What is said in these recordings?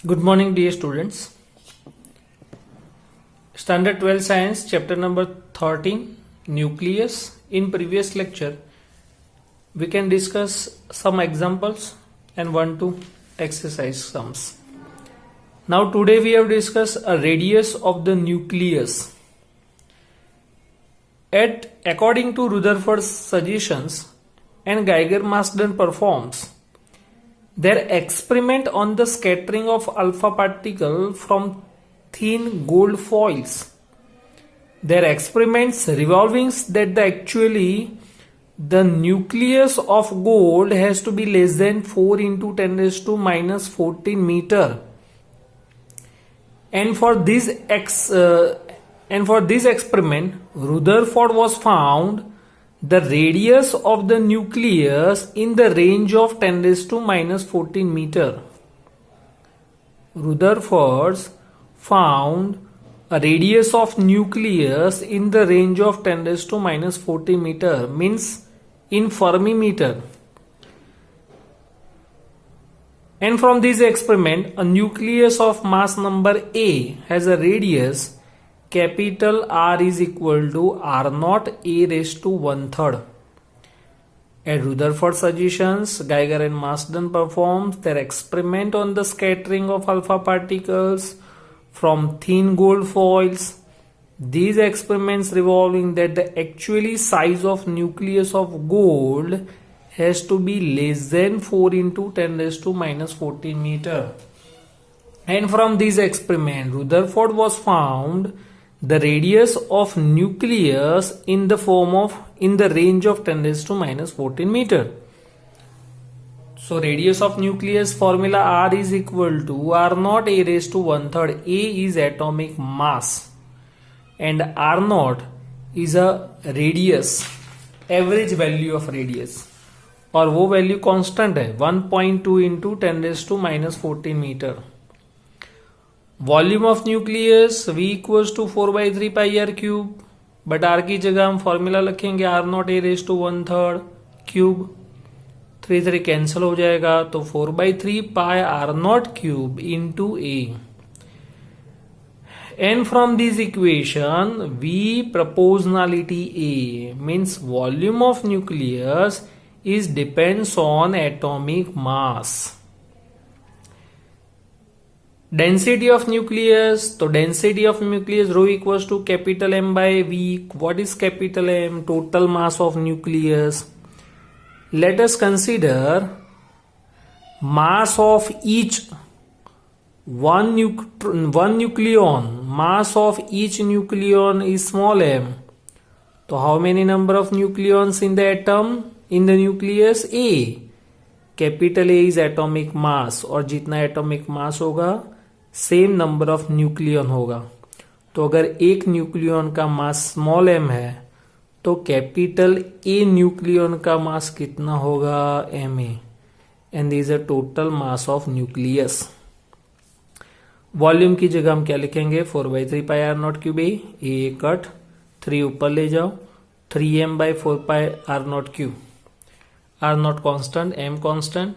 Good morning, dear students. Standard 12 Science, chapter number 13, Nucleus. In previous lecture, we can discuss some examples and 1-2 exercise sums. Now, today we have discussed a radius of the nucleus. According to Rutherford's suggestions and Geiger-Marsden performs their experiment on the scattering of alpha particle from thin gold foils. Their experiments revolving that actually the nucleus of gold has to be less than 4 into 10 raised to minus 14 meter. And for this experiment, Rutherford was found the radius of the nucleus in the range of 10 raised to minus 14 meter. Rutherford found a radius of nucleus in the range of 10 raised to minus 14 meter, means in Fermi meter. And from this experiment, a nucleus of mass number A has a radius capital R is equal to R naught A raised to 1/3. At Rutherford's suggestions, Geiger and Marsden performed their experiment on the scattering of alpha particles from thin gold foils. These experiments revolving that the actually size of nucleus of gold has to be less than 4 into 10 raised to minus 14 meter. And from this experiment, Rutherford was found the radius of nucleus in the range of 10 raised to minus 14 meter. So radius of nucleus formula R is equal to R naught A raised to 1/3. A is atomic mass and R naught is a radius, average value of radius, और वो value constant है 1.2 into 10 raised to minus 14 meter. Volume of nucleus V equals to 4/3 pi R cube, but R की जगह हम formula लिखेंगे R not A raise to 1/3 cube. 3 cancel हो जाएगा तो 4/3 pi R not cube into A. And from this equation, V proportionality A means volume of nucleus is depends on atomic mass. Density of nucleus, so density of nucleus rho equals to capital M by V. What is capital M? Total mass of nucleus. Let us consider mass of each one nucleon. Mass of each nucleon is small m. So how many number of nucleons in the atom? In the nucleus A. Capital A is atomic mass, और जितना atomic mass होगा same number of nucleon होगा. तो अगर एक nucleon का mass small m है तो कैपिटल ए न्यूक्लियन का मास कितना होगा? ma. And this is a total mass of nucleus. Volume की जगह हम क्या लिखेंगे? 4/3 पाई आर नॉट क्यूब ए कट 3 ऊपर ले जाओ 3m by 4 pi R naught cube. R naught constant, m constant.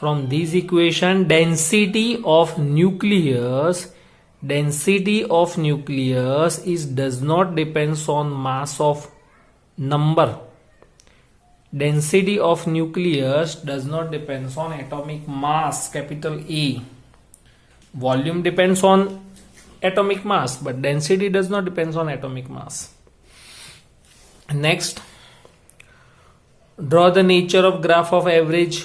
From this equation, density of nucleus does not depends on mass of number. Density of nucleus does not depends on atomic mass, capital A. Volume depends on atomic mass, but density does not depends on atomic mass. Next, draw the nature of graph of average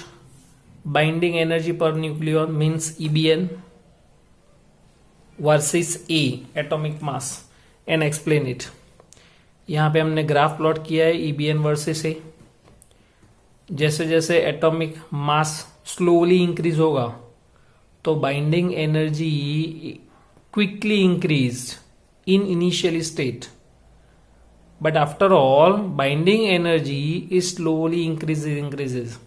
binding energy per nucleon, means EBN versus A atomic mass, and explain it. यहाँ पे हमने graph plot किया है EBN versus A. जैसे जैसे atomic mass slowly increase होगा तो binding energy quickly increase in initial state, but after all binding energy is slowly increases.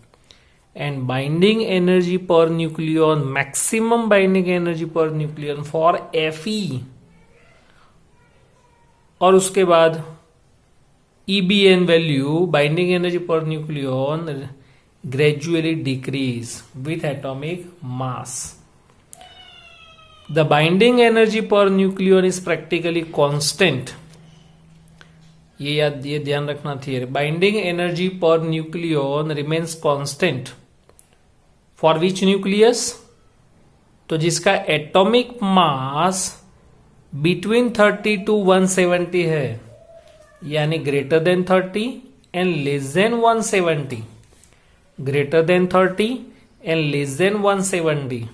And binding energy per nucleon, maximum binding energy per nucleon for Fe, और उसके बाद EBN value, binding energy per nucleon, gradually decrease with atomic mass. The binding energy per nucleon is practically constant. ये ध्यान रखना theory. Binding energy per nucleon remains constant. For which nucleus? तो जिसका atomic mass between 30 to 170 है, यानी greater than 30 and less than 170. Greater than 30 and less than 170.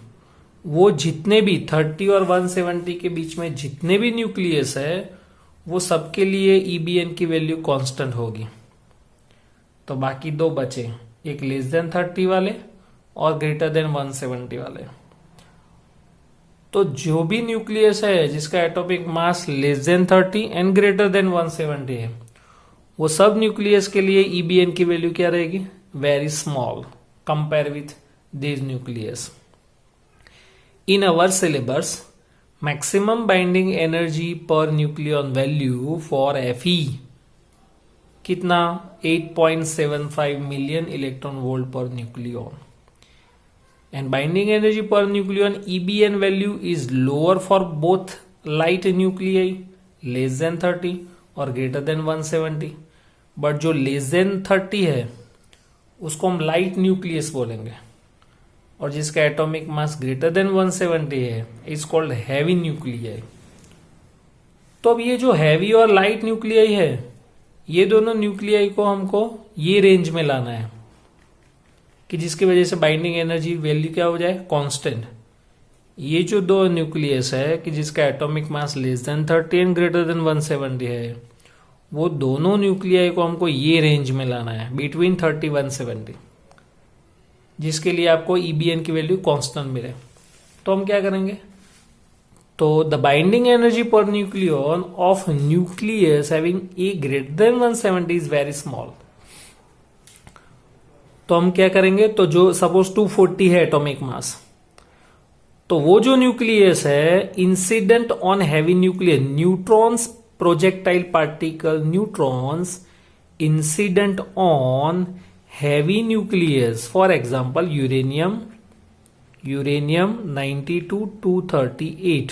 वो जितने भी 30 और 170 के बीच में जितने भी न्यूक्लियस है, वो सबके लिए EBN की वैल्यू कांस्टेंट होगी. तो बाकी दो बचे, एक लेस देन 30 वाले और ग्रेटर देन 170 वाले. तो जो भी न्यूक्लियस है जिसका atomic mass less than 30 and greater than 170 है, वो सब न्यूक्लियस के लिए EBN की वैल्यू क्या रहेगी? Very small compare with this nucleus. In our syllabus maximum binding energy per nucleon value for Fe कितना? 8.75 million electron volt per nucleon. And binding energy per nucleon EBN value is lower for both light nuclei less than 30 और greater than 170. But जो less than 30 है उसको हम light nucleus बोलेंगे, और जिसका atomic mass greater than 170 है is called heavy nuclei. तो अब ये जो heavy और light nuclei है, ये दोनों nuclei को हमको ये रेंज में लाना है कि जिसकी वजह से बाइंडिंग एनर्जी वैल्यू क्या हो जाए? कांस्टेंट. ये जो दो न्यूक्लियस है कि जिसका atomic mass less than 30 and greater than 170 है, वो दोनों न्यूक्लियाई को हमको ये रेंज में लाना है बिटवीन 30 170, जिसके लिए आपको EBN की वैल्यू कांस्टेंट मिले. तो हम क्या करेंगे? तो the binding energy per nucleon of nucleus having a greater than 170 is very small. तो हम क्या करेंगे? तो जो सपोज 240 है एटॉमिक मास, तो वो जो न्यूक्लियस है incident on heavy nucleus, neutrons projectile particle, neutrons incident on heavy nucleus, for example uranium 92-238,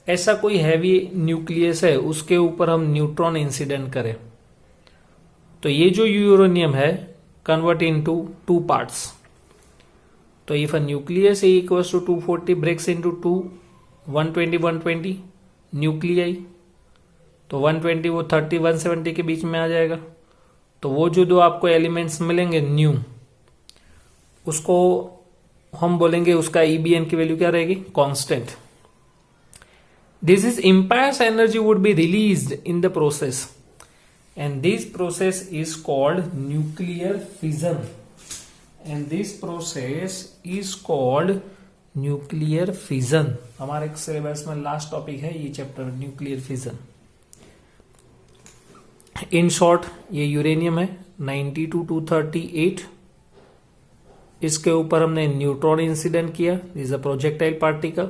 ऐसा कोई हैवी न्यूक्लियस है उसके ऊपर हम न्यूट्रॉन इंसिडेंट करें, तो ये जो यूरेनियम है convert into two parts. So if a nucleus A equals to 240 breaks into two 120 nuclei, तो 120 वो 30 170 के बीच में आ जाएगा. तो वो जो दो आपको एलिमेंट्स मिलेंगे न्यू, उसको हम बोलेंगे उसका EBN की वैल्यू क्या रहेगी? Constant. This is impulse energy would be released in the process, and this process is called nuclear fission. And this process is called nuclear fission. हमारे सिलेबस में लास्ट टॉपिक है ये chapter, nuclear fission. In short ये uranium है 92-238, इसके ऊपर हमने neutron incident किया, इज अ प्रोजेक्टाइल पार्टिकल.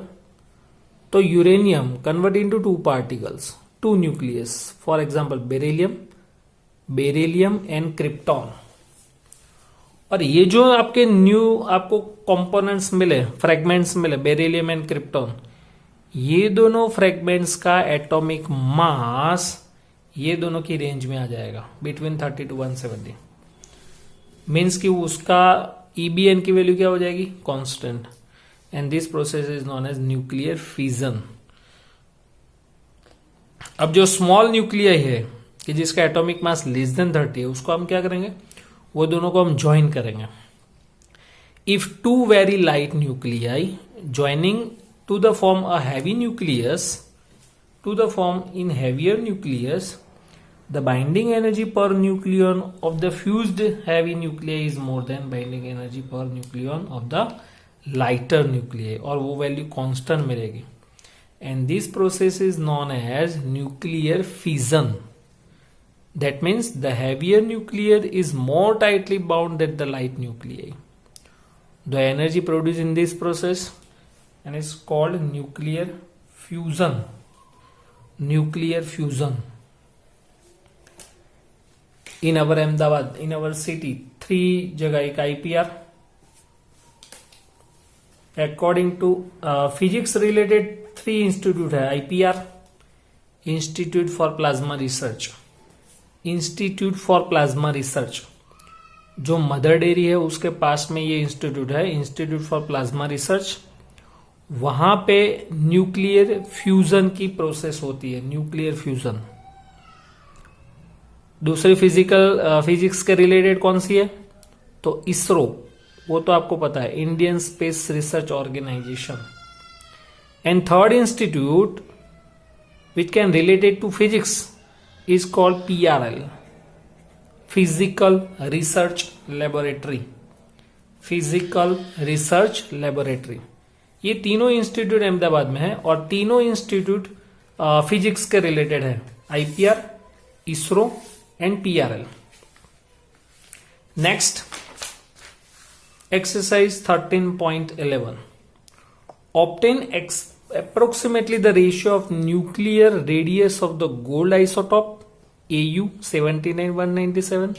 तो uranium convert into two particles, two nucleus, for example beryllium and krypton. और ये जो आपके आपको कंपोनेंट्स मिले, फ्रेगमेंट्स मिले, बेरिलियम एंड क्रिप्टॉन, ये दोनों फ्रेगमेंट्स का एटॉमिक मास ये दोनों की रेंज में आ जाएगा बिटवीन 30 to 170. मीन्स कि उसका EBN की वैल्यू क्या हो जाएगी? Constant. And this process is known as nuclear fission. अब जो स्मॉल न्यूक्लियाई है कि जिसका एटॉमिक मास लेस देन 30 है, उसको हम क्या करेंगे? वो दोनों को हम ज्वाइन करेंगे. If two very light nuclei joining two the form a heavy nucleus, to the form in heavier nucleus, the binding energy per nucleon of the fused heavy nuclei is more than binding energy per nucleon of the lighter nuclei, और वो value constant मिलेगी. And this process is known as nuclear fission. That means the heavier nucleus is more tightly bound than the light nuclei. The energy produced in this process and is called nuclear fusion. Nuclear fusion. In our Ahmedabad, in our city, 3 जगह, एक IPR, according to physics related 3 institute है, IPR, institute for plasma research, institute for plasma research, जो Mother Dairy है उसके पास में ये institute है, institute for plasma research. वहां पे न्यूक्लियर फ्यूजन की प्रोसेस होती है, न्यूक्लियर फ्यूजन। दूसरी फिजिक्स के रिलेटेड कौन सी है, तो इसरो, वो तो आपको पता है, Indian space research organization. And third institute which can related to physics is called PRL, physical research laboratory, physical research laboratory. ये तीनों इंस्टीट्यूट अहमदाबाद में है और तीनों इंस्टीट्यूट फिजिक्स के रिलेटेड है, IPR, ISRO and PRL। Next exercise 13.11, obtain approximately the ratio of nuclear radius of the gold isotope AU 79197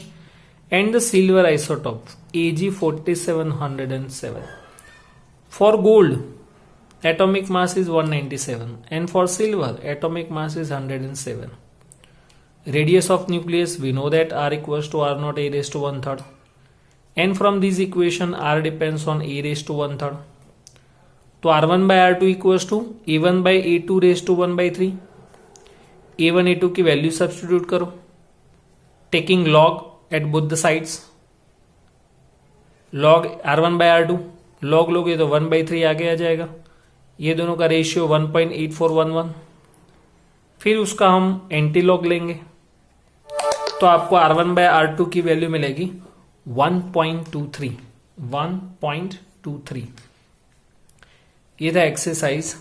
and the silver isotope AG 4707. For gold, atomic mass is 197 and for silver, atomic mass is 107. Radius of nucleus, we know that R equals to R naught A raised to 1/3. And from this equation, R depends on A raised to 1/3. तो R1 by R2 equals to A1 by A2 raise to 1/3। A1 A2 की वैल्यू substitute करो, taking log at both the sides. Log R1 by R2 log लोगे तो 1/3 आगे आ जाएगा। ये दोनों का रेशियो 1.8411। फिर उसका हम एंटी लॉग लेंगे तो आपको R1 by R2 की वैल्यू मिलेगी 1.23। 1.23। ये था एक्सरसाइज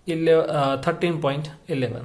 13.11।